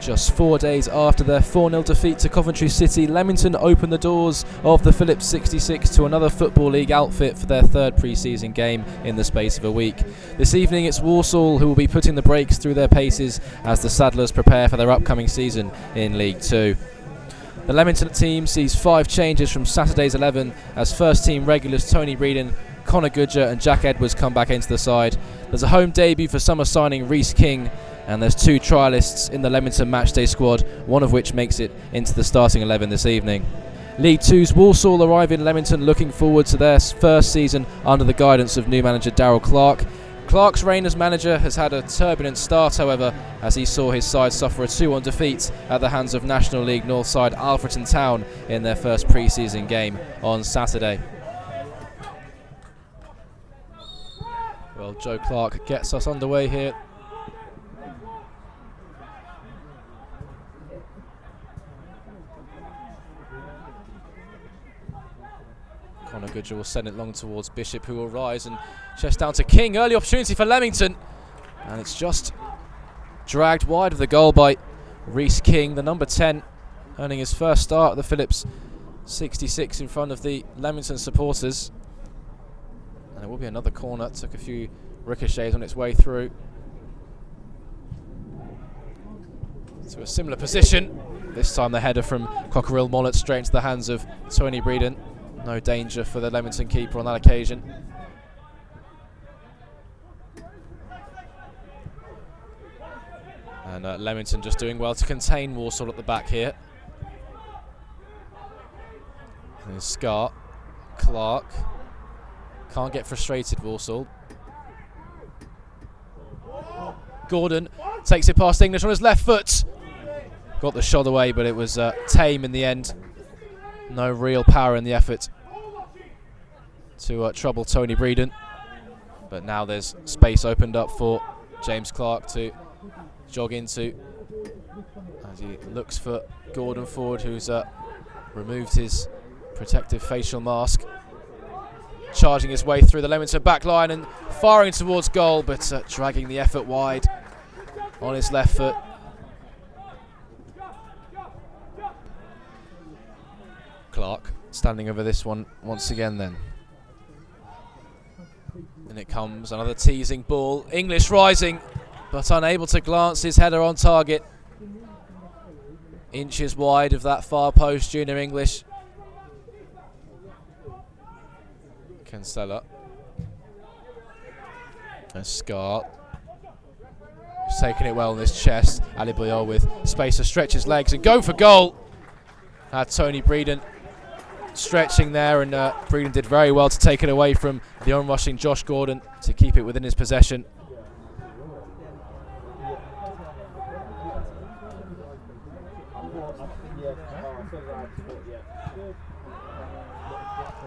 Just 4 days after their 4-0 defeat to Coventry City, Leamington opened the doors of the Phillips 66 to another Football League outfit for their third pre-season game in the space of a week. This evening it's Walsall who will be putting the brakes through their paces as the Saddlers prepare for their upcoming season in League 2. The Leamington team sees 5 changes from Saturday's 11 as first team regulars Tony Breeden, Connor Goodger and Jack Edwards come back into the side. There's a home debut for summer signing Reece King, and there's 2 trialists in the Leamington matchday squad, one of which makes it into the starting 11 this evening. League 2's Walsall arrive in Leamington looking forward to their first season under the guidance of new manager Darryl Clark. Clark's reign as manager has had a turbulent start, however, as he saw his side suffer a 2-1 defeat at the hands of National League North side Alfreton Town in their first pre-season game on Saturday. Well, Joe Clark gets us underway here. Connor Goodger will send it long towards Bishop, who will rise and chest down to King. Early opportunity for Leamington, and it's just dragged wide of the goal by Reece King, the number 10, earning his first start at the Phillips 66 in front of the Leamington supporters. And it will be another corner. Took a few ricochets on its way through to a similar position. This time the header from Cockerill Mollett straight into the hands of Tony Breeden. No danger for the Leamington keeper on that occasion. And Leamington just doing well to contain Walsall at the back here. And Scott, Clark. Can't get frustrated, Walsall. Gordon takes it past English on his left foot. Got the shot away, but it was tame in the end. No real power in the effort to trouble Tony Breeden. But now there's space opened up for James Clark to jog into as he looks for Gordon forward, who's removed his protective facial mask. Charging his way through the Leamington back line and firing towards goal, but dragging the effort wide on his left foot. Clark standing over this one once again then. And it comes, another teasing ball. English rising, but unable to glance his header on target. Inches wide of that far post, Junior English. Cancella. And Scott. He's taking it well on his chest. Ali Boyol with space to stretch his legs and go for goal. Had Tony Breeden stretching there, and Breeden did very well to take it away from the onrushing Josh Gordon to keep it within his possession.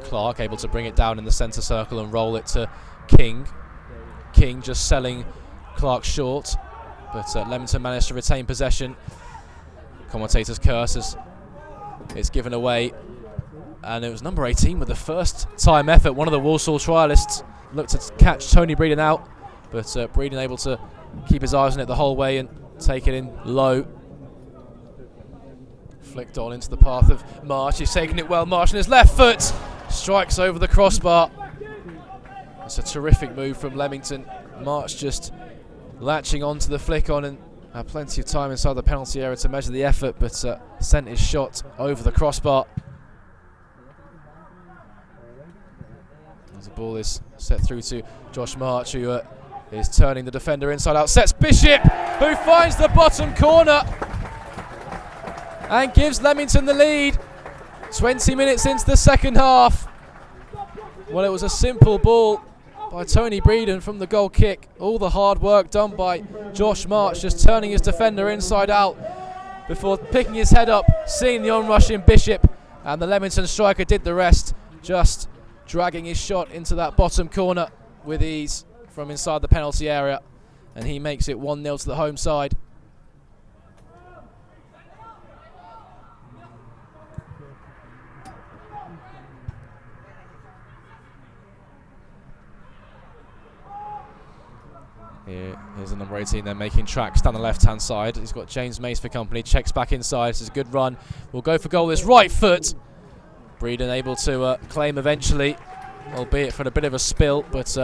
Clark able to bring it down in the centre circle and roll it to King. King just selling Clark short, but Leamington managed to retain possession. Commentator's curse as it's given away, and it was number 18 with the first time effort. One of the Walsall trialists looked to catch Tony Breeden out, but Breeden able to keep his eyes on it the whole way and take it in low. Flicked on into the path of Marsh. He's taking it well. Marsh on his left foot strikes over the crossbar. It's a terrific move from Leamington. Marsh just latching onto the flick on and had plenty of time inside the penalty area to measure the effort, but sent his shot over the crossbar. As the ball is set through to Josh March, who is turning the defender inside out. Sets Bishop, who finds the bottom corner and gives Leamington the lead. 20 minutes into the second half. Well, it was a simple ball by Tony Breeden from the goal kick. All the hard work done by Josh March, just turning his defender inside out before picking his head up, seeing the onrushing Bishop, and the Leamington striker did the rest, just dragging his shot into that bottom corner with ease from inside the penalty area, and he makes it 1-0 to the home side. Here Here's the number 18 then making tracks down the left-hand side. He's got James Mace for company. Checks back inside. This is a good run. We'll go for goal. This right foot. Breeden able to claim eventually, albeit for a bit of a spill, but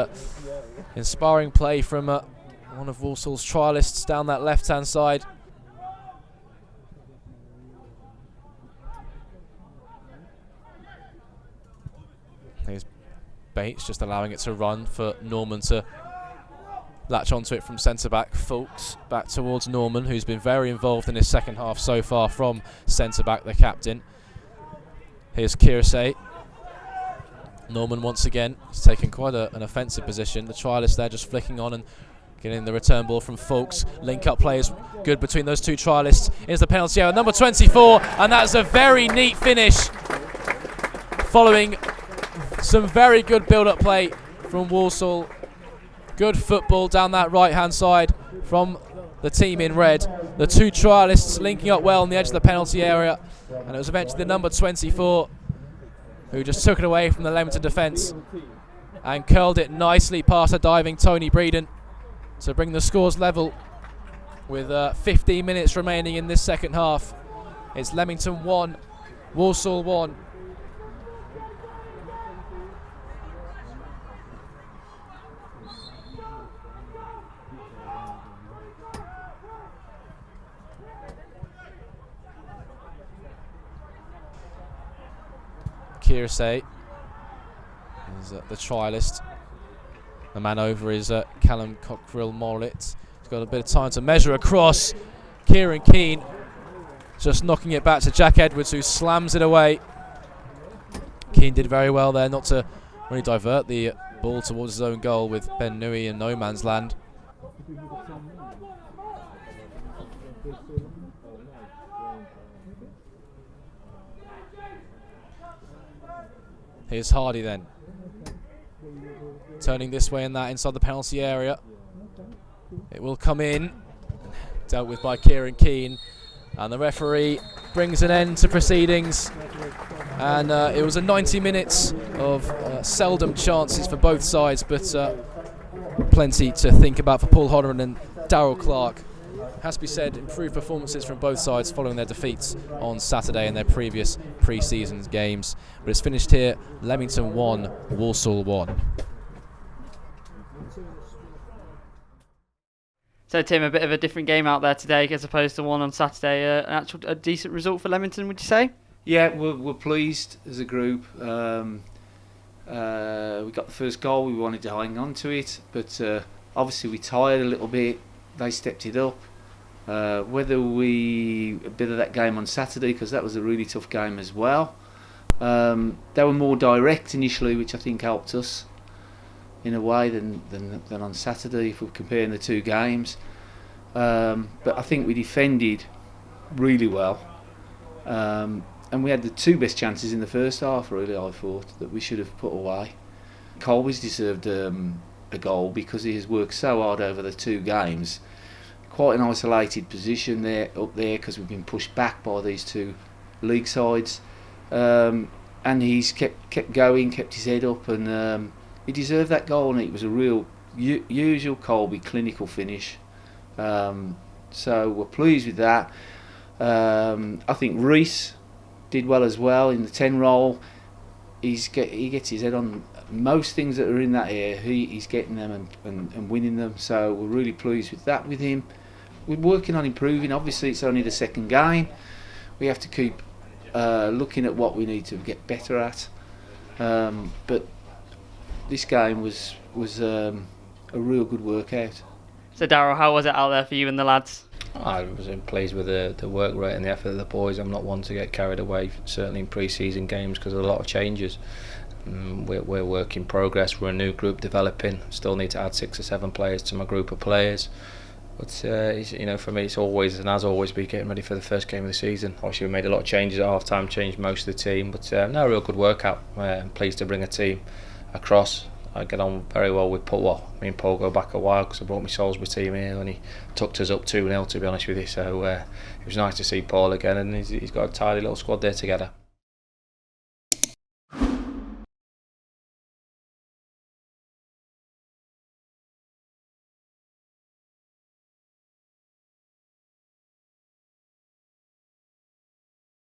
inspiring play from one of Walsall's trialists down that left-hand side. Here's Bates just allowing it to run for Norman to latch onto it from centre-back. Phillips back towards Norman, who's been very involved in his second half so far from centre-back, the captain. Here's Kirsey. Norman once again. He's taken quite an offensive position. The trialist there just flicking on and getting the return ball from Phillips. Link-up play is good between those two trialists. Here's the penalty area, number 24, and that's a very neat finish following some very good build-up play from Walsall. Good football down that right-hand side from the team in red. The two trialists linking up well on the edge of the penalty area, and it was eventually the number 24 who just took it away from the Leamington defence and curled it nicely past a diving Tony Breeden to bring the scores level with 15 minutes remaining in this second half. It's Leamington 1, Walsall 1. Kirsey is the trialist. The man over is Callum Cockerill-Mollett. He's got a bit of time to measure across. Kieran Keane just knocking it back to Jack Edwards, who slams it away. Keane did very well there not to really divert the ball towards his own goal with Ben Nui in no man's land. Here's Hardy then, turning this way and that inside the penalty area. It will come in, dealt with by Kieran Keane, and the referee brings an end to proceedings. And it was a 90 minutes of seldom chances for both sides, but plenty to think about for Paul Hodderan and Darryl Clark. Has to be said, improved performances from both sides following their defeats on Saturday in their previous pre-season games. But it's finished here, Leamington 1, Walsall 1. So Tim, a bit of a different game out there today as opposed to one on Saturday. A decent result for Leamington, would you say? Yeah, we're pleased as a group. We got the first goal, we wanted to hang on to it, but obviously we tired a little bit. They stepped it up. Whether a bit of that game on Saturday, because that was a really tough game as well. They were more direct initially, which I think helped us in a way than on Saturday if we're comparing the two games. But I think we defended really well. And we had the two best chances in the first half, really, I thought, that we should have put away. Colby's deserved a goal because he has worked so hard over the two games. Quite an isolated position there, up there, because we've been pushed back by these two league sides. And he's kept going, kept his head up, and he deserved that goal, and it was a real usual Colby clinical finish. So we're pleased with that. I think Reese did well as well in the 10 role. He gets his head on most things that are in that area. He's getting them and winning them, so we're really pleased with that with him. We're working on improving. Obviously it's only the second game. We have to keep looking at what we need to get better at, but this game was a real good workout. So Darryl, how was it out there for you and the lads? I was pleased with the work rate and the effort of the boys. I'm not one to get carried away, certainly in pre-season games, because of a lot of changes. We're work in progress. We're a new group developing. Still need to add 6 or 7 players to my group of players. But for me, it's always and has always been getting ready for the first game of the season. Obviously, we made a lot of changes at half-time, changed most of the team, but no, real good workout. I'm pleased to bring a team across. I get on very well with Paul. Well, me and Paul go back a while because I brought my Salisbury team here and he tucked us up 2-0, to be honest with you. So it was nice to see Paul again, and he's got a tidy little squad there together.